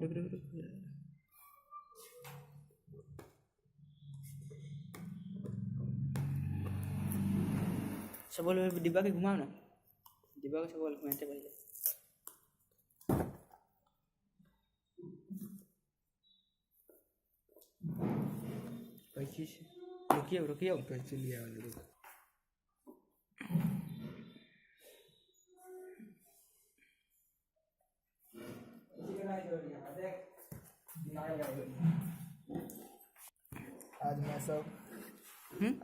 रुक रुक रुक। सब बोल डिब्बा के घुमाओ ना, डिब्बा को सब बोल घुमाते पहले। पच्चीस रुकिए रुकिए कैसे लिया वाले रुक।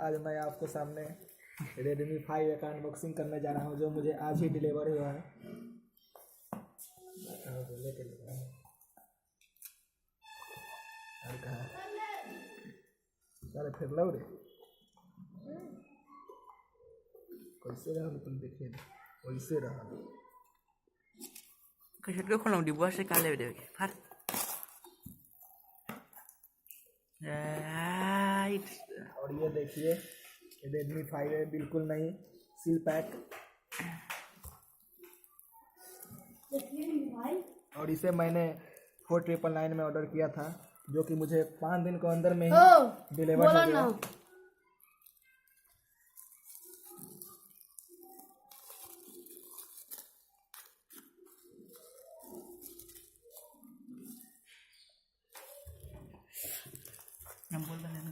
आज मैं आपको सामने Redmi 5 का अनबॉक्सिंग करने जा रहा हूँ, जो मुझे आज ही डिलीवर हुआ है। अरे फिर लो रे, कैसे रहा तुम देखिए, वैसे रहा। कैसे को खोलूं डिब्बा से काले देखे फार राइट। और ये देखिए Redmi 5 है, बिल्कुल नहीं सील पैक। और इसे मैंने 4999 में ऑर्डर किया था, जो कि मुझे 5 दिन के अंदर में ही डिलीवर हो गया। हम बोल रहे हैं ना।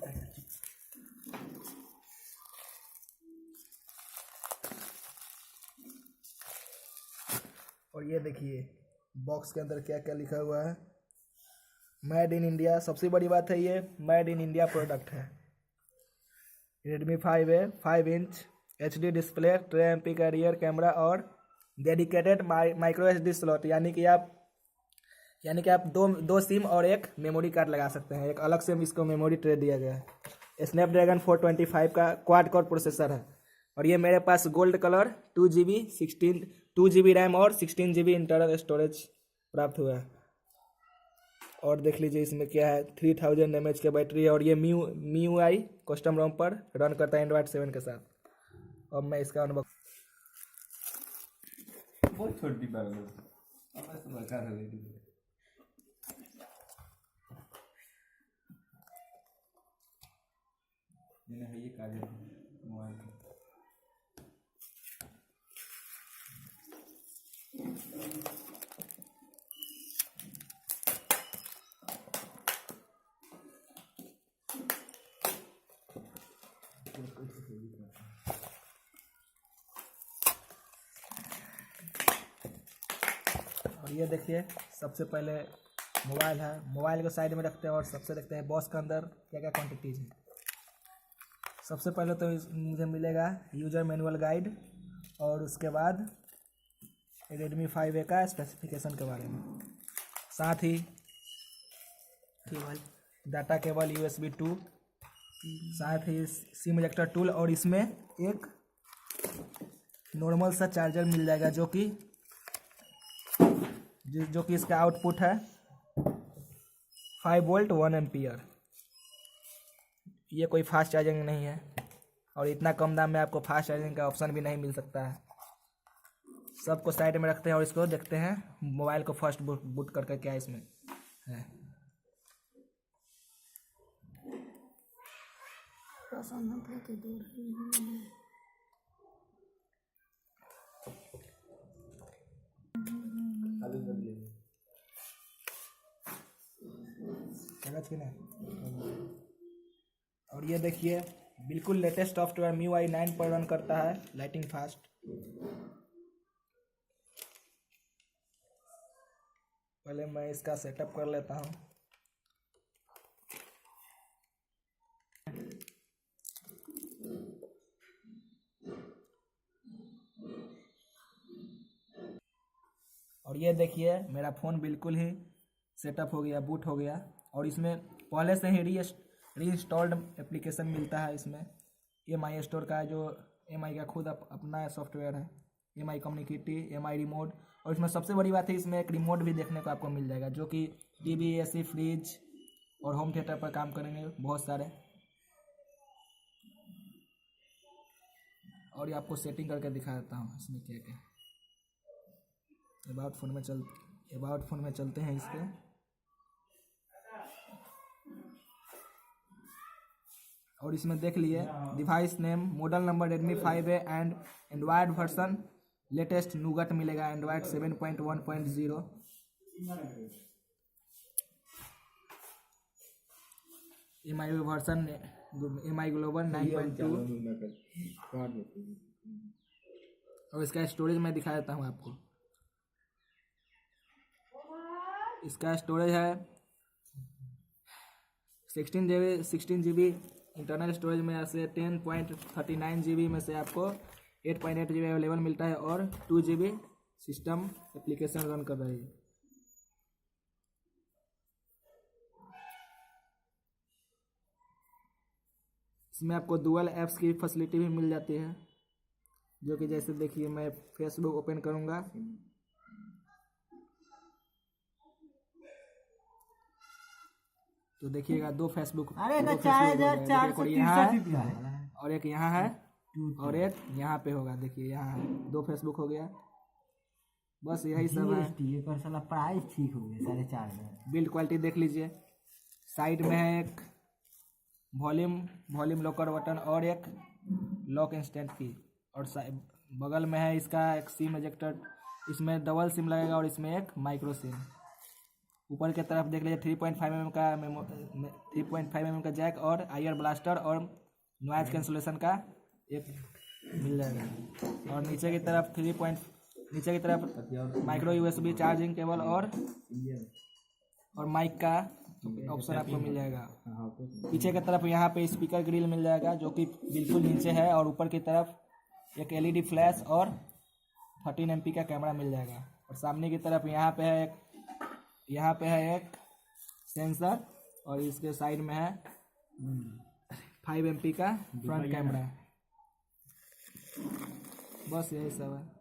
और ये देखिए बॉक्स के अंदर क्या क्या लिखा हुआ है, मेड इन इंडिया। सबसे बड़ी बात है ये मेड इन इंडिया प्रोडक्ट है। Redmi 5 है, 5 इंच HD डिस्प्ले, 3 MP का रियर कैमरा और डेडिकेटेड माइक्रो SD स्लॉट, यानी कि आप दो सिम और एक मेमोरी कार्ड लगा सकते हैं। एक अलग से इसको मेमोरी ट्रे दिया गया है। स्नैपड्रैगन 425 का क्वाड कोर प्रोसेसर है। और ये मेरे पास गोल्ड कलर 2GB रैम और 16GB इंटरनल स्टोरेज प्राप्त हुआ है। और देख लीजिए इसमें क्या है, 3000 mAh की बैटरी है। और ये MIUI कस्टम रोम पर रन करता है एंड्रॉइड 7 के साथ। अब मैं इसका अनुभव बहुत छोटी बात है। ये कार्य मोबाइल और ये देखिए सबसे पहले मोबाइल है, मोबाइल को साइड में रखते हैं और सबसे देखते हैं बॉक्स के अंदर क्या क्या क्वांटिटीज है। सबसे पहले तो मुझे मिलेगा यूजर मैनुअल गाइड, और उसके बाद Redmi 5A का स्पेसिफिकेशन के बारे में, साथ ही केबल, डाटा केबल USB 2, साथ ही सिम इजेक्टर टूल, और इसमें एक नॉर्मल सा चार्जर मिल जाएगा जो कि इसका आउटपुट है 5 वोल्ट 1 एम्पियर। ये कोई फास्ट चार्जिंग नहीं है, और इतना कम दाम में आपको फास्ट चार्जिंग का ऑप्शन भी नहीं मिल सकता है। सबको साइड में रखते हैं और इसको देखते हैं मोबाइल को फर्स्ट बूट करके क्या इसमें है। और ये देखिए बिल्कुल लेटेस्ट सॉफ्टवेयर MIUI 9 पर रन करता है, लाइटिंग फास्ट। पहले मैं इसका सेटअप कर लेता हूँ। और ये देखिए मेरा फ़ोन बिल्कुल ही सेटअप हो गया, बूट हो गया। और इसमें पहले से ही रीइंस्टॉल्ड एप्लीकेशन मिलता है। इसमें MI स्टोर का जो MI का खुद अपना सॉफ्टवेयर है, MI कम्युनिकेटी, MI रिमोट। और इसमें सबसे बड़ी बात है इसमें एक रिमोट भी देखने को आपको मिल जाएगा, जो कि TV, AC, फ्रिज और होम थिएटर पर काम करेंगे बहुत सारे। और ये आपको सेटिंग करके दिखा देता हूँ इसमें क्या क्या। अबाउट फोन में चलते हैं इसके। और इसमें देख लिए device name, model number Redmi 5A and Android version latest Nougat मिलेगा Android 7.1.0। MI version MI global 9.2। और इसका स्टोरेज मैं दिखा देता हूँ आपको। इसका स्टोरेज है 16 GB इंटरनल स्टोरेज में से 10.39 GB में से आपको 8.8 GB अवेलेबल मिलता है और 2 GB सिस्टम एप्लीकेशन रन कर रही है। इसमें आपको डुअल ऐप्स की फैसिलिटी भी मिल जाती है, जो कि जैसे देखिए मैं फेसबुक ओपन करूंगा तो देखिएगा दो फेसबुक हो गया। देखिए, एक यहाँ है और एक यहाँ है और एक यहाँ पे होगा। देखिए यहाँ है, दो फेसबुक हो गया। बस यही सब है। प्राइस ठीक हो गया 4.5। बिल्ड क्वालिटी देख लीजिए। साइड में है एक वॉल्यूम लॉकर बटन और एक लॉक इंस्टेंट की, और बगल में है इसका एक सिम एजेक्टर। इसमें डबल सिम लगेगा और इसमें एक माइक्रो सिम। ऊपर की तरफ देख लीजिए 3.5 mm का जैक और आईआर ब्लास्टर और नॉइज कैंसलेशन का एक मिल जाएगा। और नीचे की तरफ माइक्रो यूएसबी चार्जिंग केबल और माइक का ऑप्शन आपको मिल जाएगा। पीछे की तरफ यहाँ पे स्पीकर ग्रिल मिल जाएगा जो कि बिल्कुल नीचे है, और ऊपर की तरफ एक एलईडी फ्लैश और 13 MP का कैमरा मिल जाएगा। और सामने की तरफ यहाँ पे है एक सेंसर, और इसके साइड में है 5 MP का फ्रंट कैमरा। बस यही सब है।